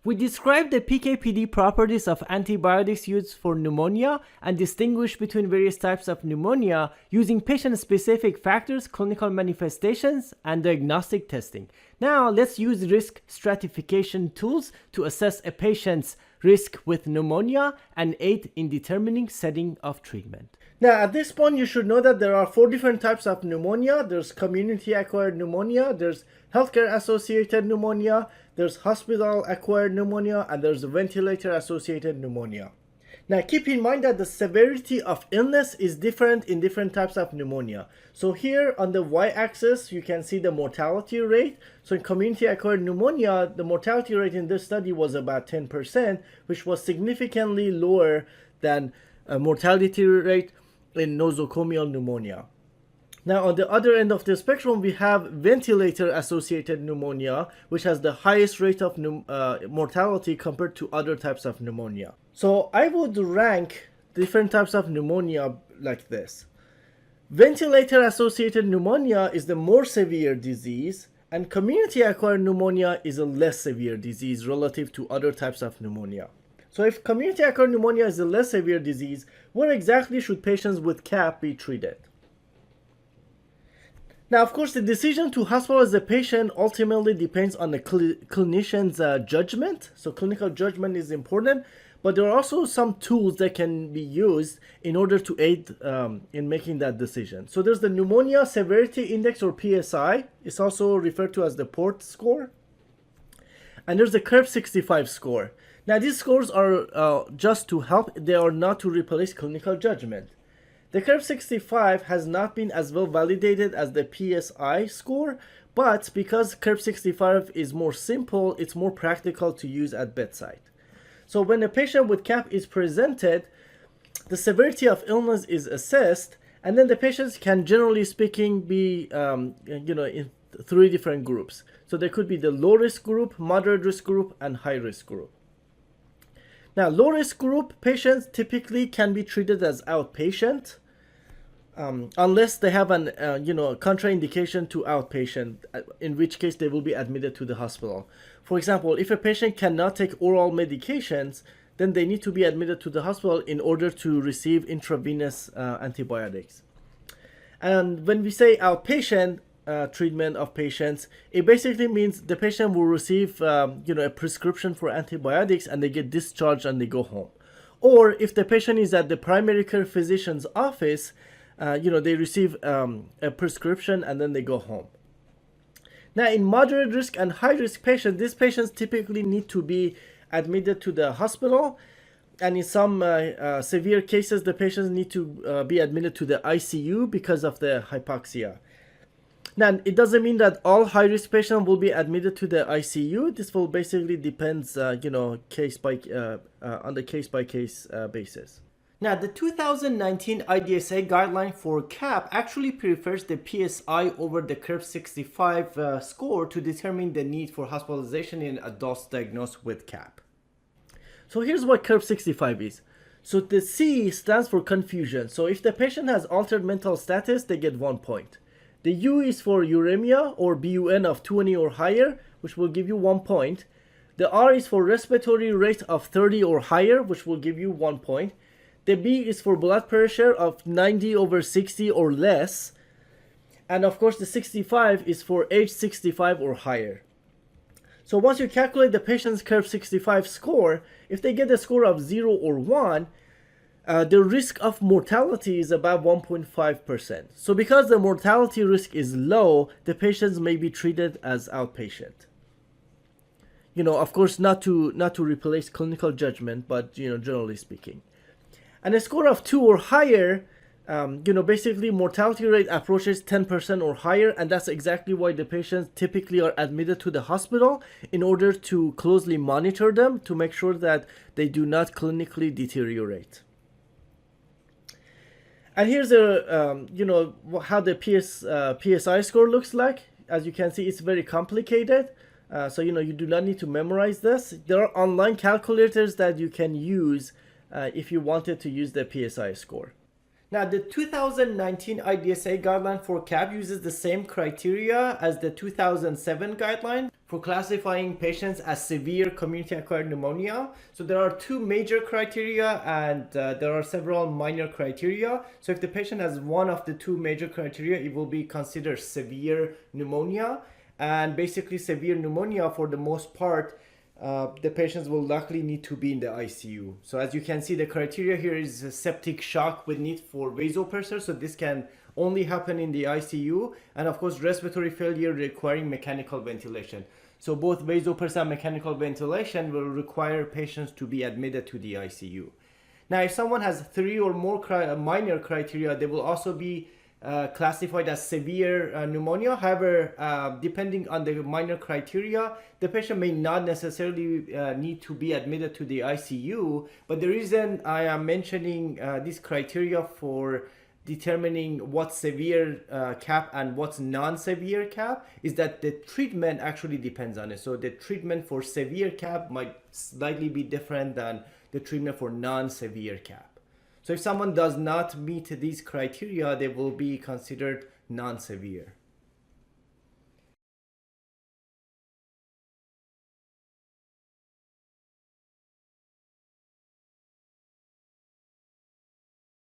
We describe the PK/PD properties of antibiotics used for pneumonia and distinguish between various types of pneumonia using patient-specific factors, clinical manifestations, and diagnostic testing. Now, let's use risk stratification tools to assess a patient's risk with pneumonia and aid in determining setting of treatment. Now, at this point, you should know that there are 4 different types of pneumonia. There's community-acquired pneumonia, there's healthcare-associated pneumonia, there's hospital-acquired pneumonia, and there's ventilator-associated pneumonia. Now, keep in mind that the severity of illness is different in different types of pneumonia. So here on the y-axis, you can see the mortality rate. So in community-acquired pneumonia, the mortality rate in this study was about 10%, which was significantly lower than a mortality rate in nosocomial pneumonia. Now, on the other end of the spectrum, we have ventilator-associated pneumonia, which has the highest rate of mortality compared to other types of pneumonia. So I would rank different types of pneumonia like this. Ventilator-associated pneumonia is the more severe disease, and community-acquired pneumonia is a less severe disease relative to other types of pneumonia. So if community-acquired pneumonia is a less severe disease, where exactly should patients with CAP be treated? Now, of course, the decision to hospitalize a patient ultimately depends on the clinician's judgment. So clinical judgment is important, but there are also some tools that can be used in order to aid in making that decision. So there's the Pneumonia Severity Index, or PSI. It's also referred to as the PORT score. And there's the Curve 65 score. Now, these scores are just to help. They are not to replace clinical judgment. The Curve 65 has not been as well validated as the PSI score, but because Curve 65 is more simple, it's more practical to use at bedside. So when a patient with CAP is presented, the severity of illness is assessed, and then the patients can, generally speaking, be in 3 different groups. So there could be the low risk group, moderate risk group, and high risk group. Now, low risk group patients typically can be treated as outpatient, unless they have an contraindication to outpatient, in which case they will be admitted to the hospital. For example, if a patient cannot take oral medications, then they need to be admitted to the hospital in order to receive intravenous antibiotics. And when we say outpatient treatment of patients, it basically means the patient will receive a prescription for antibiotics and they get discharged and they go home. Or if the patient is at the primary care physician's office, they receive a prescription and then they go home. Now, in moderate risk and high risk patients, these patients typically need to be admitted to the hospital, and in some severe cases, the patients need to be admitted to the ICU because of the hypoxia. Now, it doesn't mean that all high risk patients will be admitted to the ICU. This will basically depends, on the case by case basis. Now, the 2019 IDSA guideline for CAP actually prefers the PSI over the Curve 65 score to determine the need for hospitalization in adults diagnosed with CAP. So here's what Curve 65 is. So the C stands for confusion. So if the patient has altered mental status, they get 1 point. The U is for uremia or BUN of 20 or higher, which will give you 1 point. The R is for respiratory rate of 30 or higher, which will give you 1 point. The B is for blood pressure of 90/60 or less. And of course, the 65 is for age 65 or higher. So once you calculate the patient's Curve 65 score, if they get a score of 0 or 1, the risk of mortality is about 1.5%. So because the mortality risk is low, the patients may be treated as outpatient. Of course, not to replace clinical judgment, but generally speaking. And a score of 2 or higher, basically mortality rate approaches 10% or higher, and that's exactly why the patients typically are admitted to the hospital in order to closely monitor them to make sure that they do not clinically deteriorate. And here's how the PSI score looks like. As you can see, it's very complicated. So you do not need to memorize this. There are online calculators that you can use if you wanted to use the PSI score. Now, the 2019 IDSA guideline for CAP uses the same criteria as the 2007 guideline for classifying patients as severe community-acquired pneumonia. So there are two major criteria and there are several minor criteria. So if the patient has one of the two major criteria, it will be considered severe pneumonia. And basically severe pneumonia, for the most part, the patients will likely need to be in the ICU. So as you can see, the criteria here is septic shock with need for vasopressor. So this can only happen in the ICU, and of course respiratory failure requiring mechanical ventilation. So both vasopressor and mechanical ventilation will require patients to be admitted to the ICU. Now if someone has three or more minor criteria, they will also be classified as severe pneumonia. However, depending on the minor criteria, the patient may not necessarily need to be admitted to the ICU. But the reason I am mentioning this criteria for determining what's severe cap and what's non-severe cap is that the treatment actually depends on it. So the treatment for severe cap might slightly be different than the treatment for non-severe cap. So if someone does not meet these criteria, they will be considered non-severe.